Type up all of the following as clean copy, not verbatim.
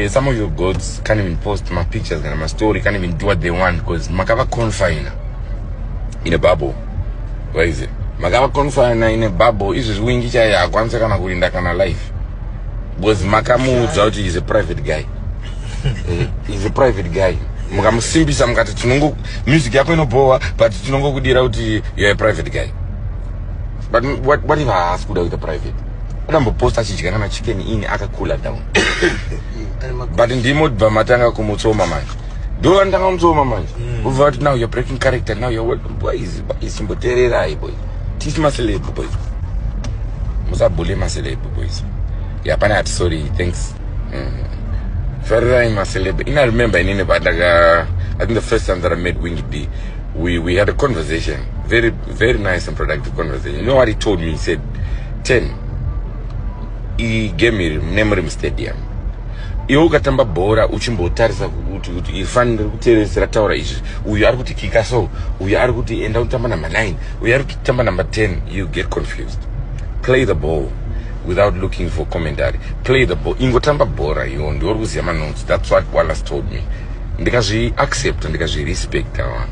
some of your gods can't even post my pictures and my story, can't even do what they want because makava confine in a bubble. Where is it? Makava confine in a bubble is wingy chaya kwanza kana kulinda kana life. Because Makamu Zauti is a private guy. He's a private guy. Mukamusimbisa mukati tinongo music yako inobowa but tinongo kudira kuti you're a private guy. But what if I ask kuda with a private? Adamboposta chichikana na chicken in akakula down. But ndimo matanga kumutsoma manje. Do andanga mutsoma manje. Over now you're breaking character, now you're boy is simboterera boy. Teach maselebo boy. Musa bole maselebo boys. Yeah, Panat, sorry, thanks. Further in my celeb, I remember in I think the first time that I met Winky D, we had a conversation, very, very nice and productive conversation. You know what he told me? He said, 10. He gave me memory stadium. Iyo katamba bora uchimbo tarisa kuti ifanire kuteeresa taura izvi uyu ari kuti kika so uyu ari kuti enda kutamba number 9 uyu ari kutamba number 10. You get confused. Play the ball without looking for commentary. Play the ball. Ingotamba bora you and always notes. That's what Wallace told me. Ndikazi accept ndikazi respect kawa.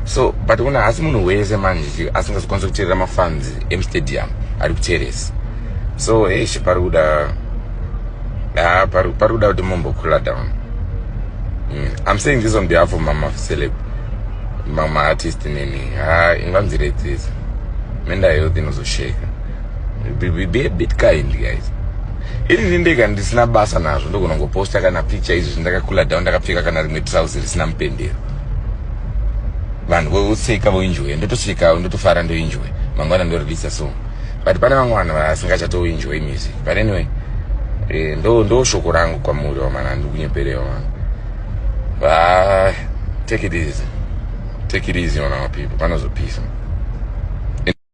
So but when I ask munu weze manje asinga kukonsultira ma fans M stadium ari kuteresa. So paruda paruda de mombo kula down. I'm saying this on behalf of Mama Celeb, Mama artist nini. Inganziretis. Menda yote nozo shake. Be a bit kind, guys. It is indega and this na basa nazo ndo kunongo posta kana picture hizo ndaka kula down ndaka fika kana rimwe trousers sina mpendero. Vanhu wo seka vo enjoy ndo to seka ndo to fara ndo enjoy. Mangwana ndo release song. But pana mangwana vasingacha to enjoy music. But anyway, ndo shoko rangu kwa muri wa mana ndo kunyeperewa man. Take it easy. Take it easy on our people. Panozo peace.